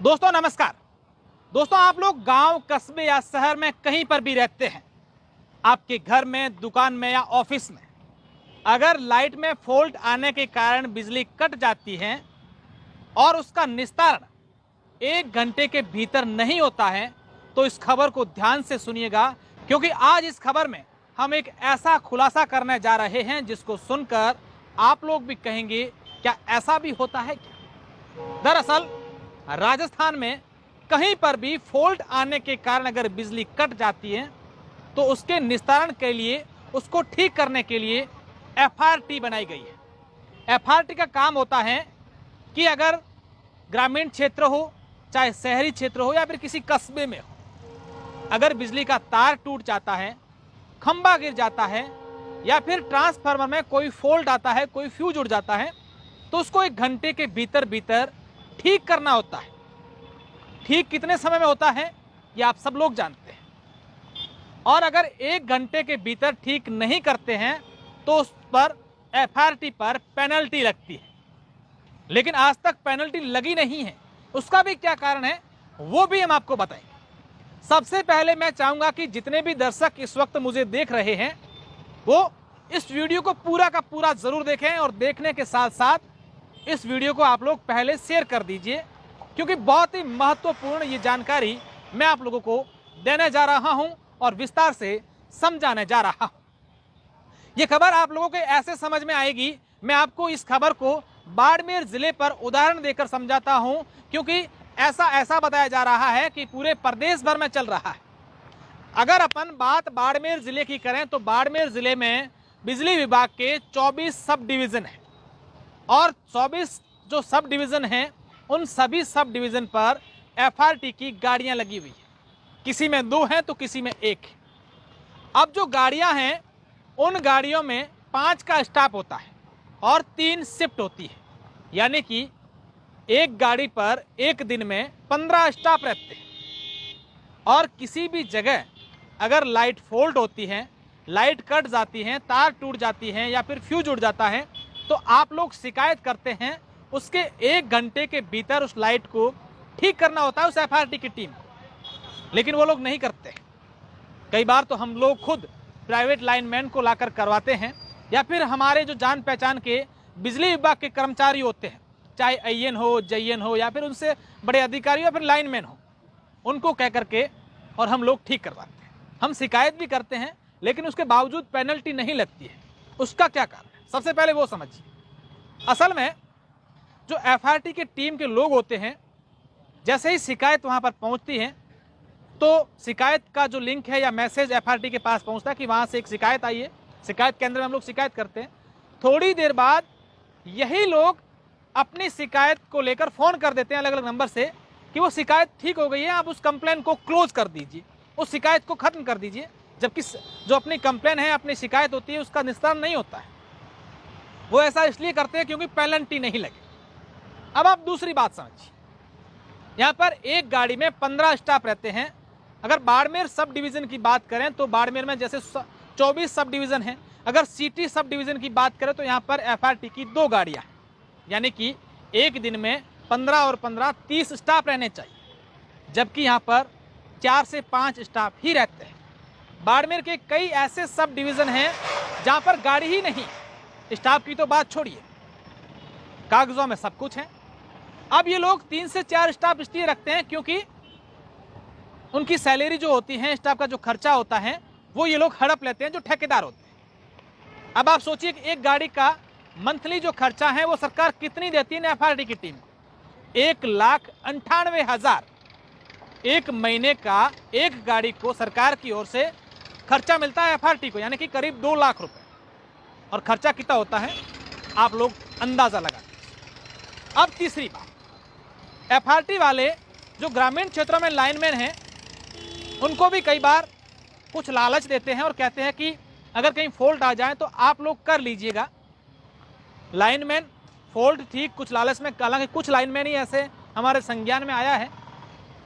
दोस्तों नमस्कार। दोस्तों आप लोग गांव, कस्बे या शहर में कहीं पर भी रहते हैं, आपके घर में, दुकान में या ऑफिस में अगर लाइट में फॉल्ट आने के कारण बिजली कट जाती है और उसका निस्तारण 1 घंटे के भीतर नहीं होता है तो इस खबर को ध्यान से सुनिएगा, क्योंकि आज इस खबर में हम एक ऐसा खुलासा करने जा रहे हैं जिसको सुनकर आप लोग भी कहेंगे क्या ऐसा भी होता है क्या। दरअसल राजस्थान में कहीं पर भी फॉल्ट आने के कारण अगर बिजली कट जाती है तो उसके निस्तारण के लिए, उसको ठीक करने के लिए एफआरटी बनाई गई है। एफआरटी का काम होता है कि अगर ग्रामीण क्षेत्र हो, चाहे शहरी क्षेत्र हो या फिर किसी कस्बे में हो, अगर बिजली का तार टूट जाता है, खंभा गिर जाता है या फिर ट्रांसफार्मर में कोई फॉल्ट आता है, कोई फ्यूज उड़ जाता है, तो उसको 1 घंटे के भीतर भीतर ठीक करना होता है। ठीक कितने समय में होता है ये आप सब लोग जानते हैं, और अगर 1 घंटे के भीतर ठीक नहीं करते हैं तो उस पर एफआरटी पर पेनल्टी लगती है। लेकिन आज तक पेनल्टी लगी नहीं है, उसका भी क्या कारण है वो भी हम आपको बताएंगे। सबसे पहले मैं चाहूंगा कि जितने भी दर्शक इस वक्त मुझे देख रहे हैं वो इस वीडियो को पूरा का पूरा जरूर देखें, और देखने के साथ साथ इस वीडियो को आप लोग पहले शेयर कर दीजिए, क्योंकि बहुत ही महत्वपूर्ण ये जानकारी मैं आप लोगों को देने जा रहा हूं और विस्तार से समझाने जा रहा हूं। ये खबर आप लोगों के ऐसे समझ में आएगी, मैं आपको इस खबर को बाड़मेर जिले पर उदाहरण देकर समझाता हूं, क्योंकि ऐसा बताया जा रहा है कि पूरे प्रदेश भर में चल रहा है। अगर अपन बात बाड़मेर जिले की करें तो बाड़मेर जिले में बिजली विभाग के 24 सब डिवीजन है, और 24 जो सब डिवीजन हैं उन सभी सब डिवीजन पर एफआरटी की गाड़ियां लगी हुई है। किसी में 2 हैं तो किसी में 1 है। अब जो गाड़ियां हैं उन गाड़ियों में 5 का स्टाफ होता है और 3 शिफ्ट होती है, यानी कि एक गाड़ी पर एक दिन में 15 स्टाफ रहते हैं। और किसी भी जगह अगर लाइट फॉल्ट होती है, लाइट कट जाती है, तार टूट जाती है या फिर फ्यूज उड़ जाता है तो आप लोग शिकायत करते हैं, उसके 1 घंटे के भीतर उस लाइट को ठीक करना होता है उस एफआरटी की टीम को। लेकिन वो लोग नहीं करते। कई बार तो हम लोग खुद प्राइवेट लाइनमैन को लाकर करवाते हैं, या फिर हमारे जो जान पहचान के बिजली विभाग के कर्मचारी होते हैं, चाहे आईएन हो, जेईएन हो या फिर उनसे बड़े अधिकारी या फिर लाइनमैन हो, उनको कह करके और हम लोग ठीक करवाते हैं। हम शिकायत भी करते हैं लेकिन उसके बावजूद पेनल्टी नहीं लगती है। उसका क्या कारण है, सबसे पहले वो समझिए। असल में जो एफआरटी की टीम के लोग होते हैं, जैसे ही शिकायत वहां पर पहुंचती है तो शिकायत का जो लिंक है या मैसेज एफआरटी के पास पहुंचता है कि वहां से एक शिकायत आई है, शिकायत केंद्र में हम लोग शिकायत करते हैं। थोड़ी देर बाद यही लोग अपनी शिकायत को लेकर फोन कर देते हैं अलग अलग नंबर से कि वो शिकायत ठीक हो गई है, आप उस कंप्लेन को क्लोज कर दीजिए, उस शिकायत को खत्म कर दीजिए। जबकि जो अपनी कंप्लेन है, अपनी शिकायत होती है, उसका निस्तारण नहीं होता है। वो ऐसा इसलिए करते हैं क्योंकि पेनल्टी नहीं लगे। अब आप दूसरी बात समझिए, यहाँ पर एक गाड़ी में 15 स्टाफ रहते हैं। अगर बाड़मेर सब डिवीजन की बात करें तो बाड़मेर में जैसे 24 सब डिवीजन हैं। अगर सिटी सब डिवीजन की बात करें तो यहाँ पर एफआरटी की 2 गाड़ियाँ हैं, यानी कि एक दिन में 15 और 15 30 स्टाफ रहने चाहिए, जबकि यहाँ पर 4 से 5 स्टाफ ही रहते हैं। बाड़मेर के कई ऐसे सब डिवीजन हैं जहाँ पर गाड़ी ही नहीं, स्टाफ की तो बात छोड़िए, कागजों में सब कुछ है। अब ये लोग 3 से 4 स्टाफ इसलिए रखते हैं क्योंकि उनकी सैलरी जो होती है, स्टाफ का जो खर्चा होता है, वो ये लोग हड़प लेते हैं जो ठेकेदार होते हैं। अब आप सोचिए कि एक गाड़ी का मंथली जो खर्चा है वो सरकार कितनी देती है एफआरटी की टीम को, 1,98,000 एक महीने का एक गाड़ी को सरकार की ओर से खर्चा मिलता है एफआरटी को, यानी कि करीब 2 लाख रुपए। और खर्चा कितना होता है आप लोग अंदाजा लगा लीजिए। अब तीसरी बात, एफआरटी वाले जो ग्रामीण क्षेत्रों में लाइनमैन हैं उनको भी कई बार कुछ लालच देते हैं और कहते हैं कि अगर कहीं फॉल्ट आ जाए तो आप लोग कर लीजिएगा। लाइनमैन फॉल्ट ठीक कुछ लालच में, हालांकि कुछ लाइनमैन ही ऐसे हमारे संज्ञान में आया है।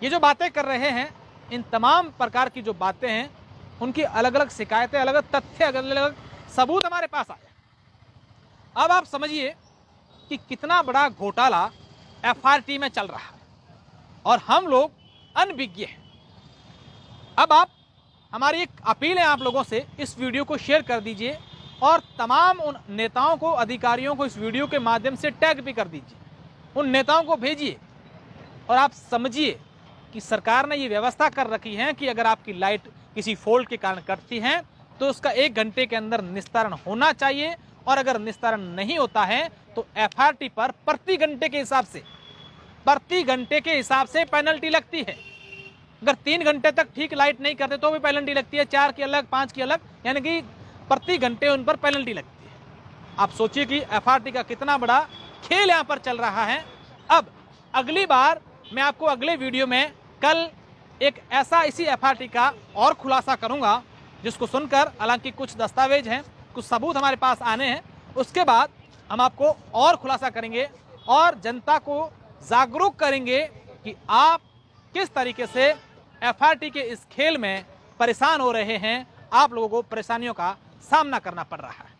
ये जो बातें कर रहे हैं, इन तमाम प्रकार की जो बातें हैं उनकी अलग अलग शिकायतें, अलग अलग तथ्य, अलग अलग सबूत हमारे पास आए। अब आप समझिए कि कितना बड़ा घोटाला एफआरटी में चल रहा है। और हम लोग अनभिज्ञ हैं। अब आप, हमारी एक अपील है आप लोगों से, इस वीडियो को शेयर कर दीजिए और तमाम उन नेताओं को, अधिकारियों को इस वीडियो के माध्यम से टैग भी कर दीजिए। उन नेताओं को भेजिए और आप समझिए कि सरकार ने ये व्यवस्था कर रखी है कि अगर आपकी लाइट किसी फॉल्ट के कारण कटती है तो उसका 1 घंटे के अंदर निस्तारण होना चाहिए, और अगर निस्तारण नहीं होता है तो FRT पर प्रति घंटे के हिसाब से पेनल्टी लगती है। अगर 3 घंटे तक ठीक लाइट नहीं करते तो भी पेनल्टी लगती है, 4 की अलग, 5 की अलग, यानी कि प्रति घंटे उन पर पेनल्टी लगती है। आप सोचिए कि FRT का कितना बड़ा खेल यहाँ पर चल रहा है। अब अगली बार मैं आपको अगले वीडियो में कल एक ऐसा इसी FRT का और खुलासा करूंगा, जिसको सुनकर, हालांकि कुछ दस्तावेज हैं, कुछ सबूत हमारे पास आने हैं, उसके बाद हम आपको और खुलासा करेंगे और जनता को जागरूक करेंगे कि आप किस तरीके से FRT के इस खेल में परेशान हो रहे हैं, आप लोगों को परेशानियों का सामना करना पड़ रहा है।